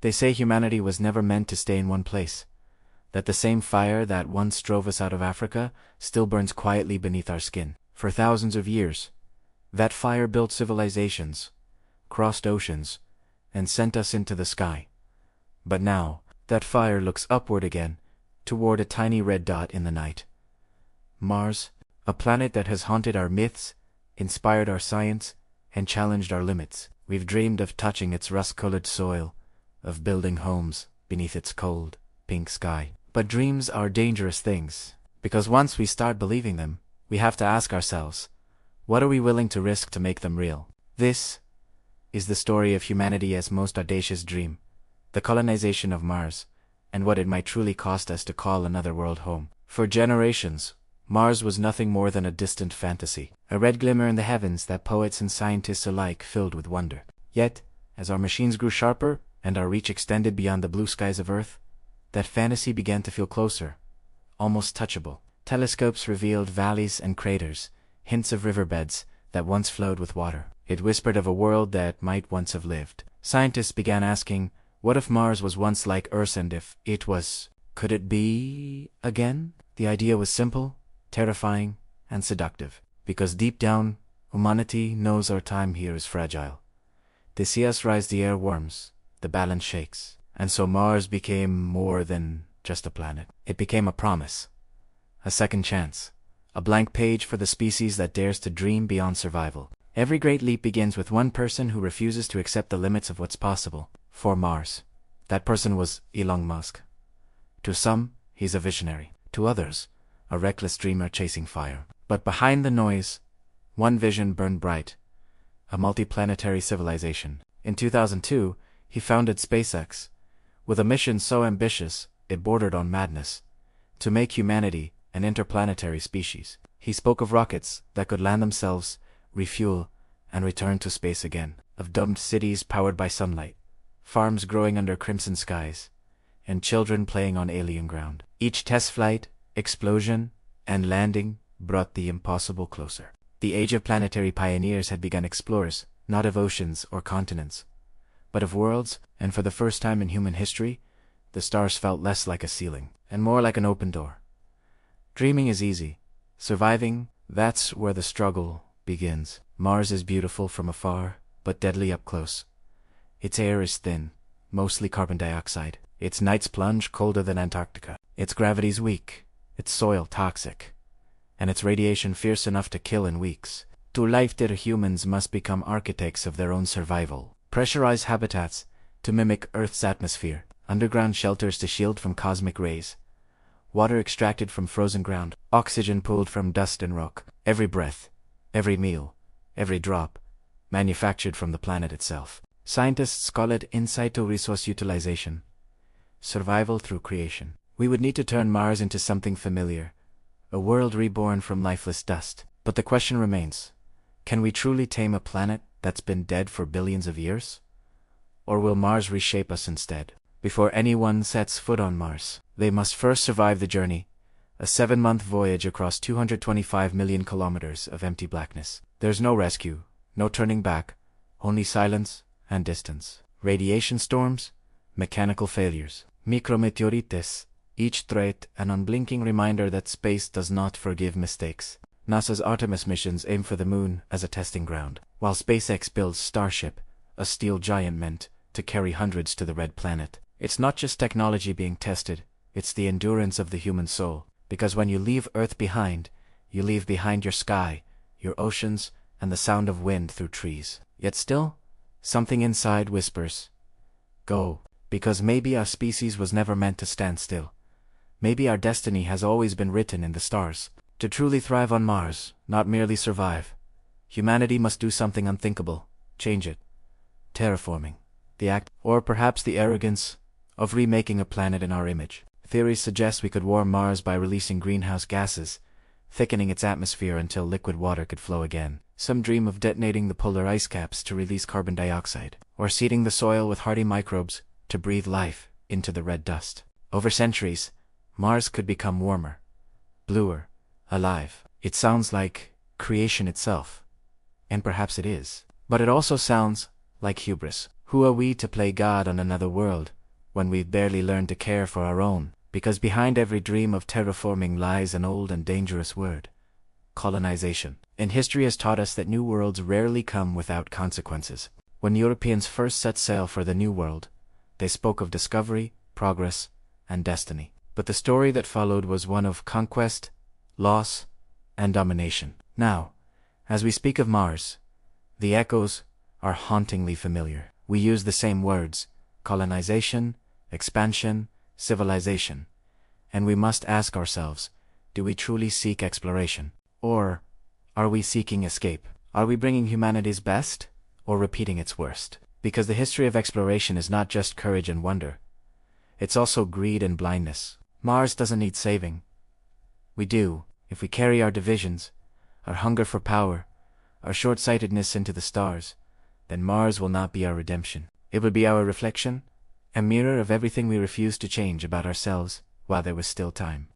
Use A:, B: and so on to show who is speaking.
A: They say humanity was never meant to stay in one place, that the same fire that once drove us out of Africa still burns quietly beneath our skin. For thousands of years, that fire built civilizations, crossed oceans, and sent us into the sky. But now, that fire looks upward again, toward a tiny red dot in the night. Mars, a planet that has haunted our myths, inspired our science, and challenged our limits. We've dreamed of touching its rust-colored soil, of building homes beneath its cold, pink sky. But dreams are dangerous things, because once we start believing them, we have to ask ourselves, what are we willing to risk to make them real? This is the story of humanity's most audacious dream, the colonization of Mars, and what it might truly cost us to call another world home. For generations, Mars was nothing more than a distant fantasy, a red glimmer in the heavens that poets and scientists alike filled with wonder. Yet, as our machines grew sharper and our reach extended beyond the blue skies of Earth, that fantasy began to feel closer, almost touchable. Telescopes revealed valleys and craters, hints of riverbeds that once flowed with water. It whispered of a world that might once have lived. Scientists began asking, what if Mars was once like Earth, and if it was, could it be again? The idea was simple, terrifying, and seductive, because deep down, humanity knows our time here is fragile. They see us rise, the air warms, the balance shakes. And so Mars became more than just a planet. It became a promise, a second chance, a blank page for the species that dares to dream beyond survival. Every great leap begins with one person who refuses to accept the limits of what's possible. For Mars, that person was Elon Musk. To some, he's a visionary. To others, a reckless dreamer chasing fire. But behind the noise, one vision burned bright, a multi-planetary civilization. In 2002, he founded SpaceX, with a mission so ambitious it bordered on madness, to make humanity an interplanetary species. He spoke of rockets that could land themselves, refuel, and return to space again, of domed cities powered by sunlight, farms growing under crimson skies, and children playing on alien ground. Each test flight, explosion, and landing brought the impossible closer. The age of planetary pioneers had begun. Explorers, not of oceans or continents, but of worlds, and for the first time in human history, the stars felt less like a ceiling, and more like an open door. Dreaming is easy. Surviving, that's where the struggle begins. Mars is beautiful from afar, but deadly up close. Its air is thin, mostly carbon dioxide. Its nights plunge colder than Antarctica. Its gravity's weak, its soil toxic, and its radiation fierce enough to kill in weeks. To live there, humans must become architects of their own survival. Pressurized habitats to mimic Earth's atmosphere, underground shelters to shield from cosmic rays, water extracted from frozen ground, oxygen pulled from dust and rock, every breath, every meal, every drop, manufactured from the planet itself. Scientists call it in situ resource utilization, survival through creation. We would need to turn Mars into something familiar, a world reborn from lifeless dust. But the question remains, can we truly tame a planet that's been dead for billions of years? Or will Mars reshape us instead? Before anyone sets foot on Mars, they must first survive the journey, a 7-month voyage across 225 million kilometers of empty blackness. There's no rescue, no turning back, only silence and distance. Radiation storms, mechanical failures, micrometeorites, each threat an unblinking reminder that space does not forgive mistakes. NASA's Artemis missions aim for the moon as a testing ground, while SpaceX builds Starship, a steel giant meant to carry hundreds to the red planet. It's not just technology being tested, it's the endurance of the human soul. Because when you leave Earth behind, you leave behind your sky, your oceans, and the sound of wind through trees. Yet still, something inside whispers, go, because maybe our species was never meant to stand still. Maybe our destiny has always been written in the stars. To truly thrive on Mars, not merely survive, humanity must do something unthinkable, change it. Terraforming, the act, or perhaps the arrogance, of remaking a planet in our image. Theories suggest we could warm Mars by releasing greenhouse gases, thickening its atmosphere until liquid water could flow again. Some dream of detonating the polar ice caps to release carbon dioxide, or seeding the soil with hardy microbes to breathe life into the red dust. Over centuries, Mars could become warmer, bluer, alive. It sounds like creation itself, and perhaps it is. But it also sounds like hubris. Who are we to play God on another world, when we've barely learned to care for our own? Because behind every dream of terraforming lies an old and dangerous word: colonization. And history has taught us that new worlds rarely come without consequences. When Europeans first set sail for the New World, they spoke of discovery, progress, and destiny. But the story that followed was one of conquest, loss, and domination. Now, as we speak of Mars, the echoes are hauntingly familiar. We use the same words: colonization, expansion, civilization. And we must ask ourselves, do we truly seek exploration? Or are we seeking escape? Are we bringing humanity's best, or repeating its worst? Because the history of exploration is not just courage and wonder. It's also greed and blindness. Mars doesn't need saving. We do, if we carry our divisions, our hunger for power, our short-sightedness into the stars. Then Mars will not be our redemption. It will be our reflection, a mirror of everything we refuse to change about ourselves while there was still time.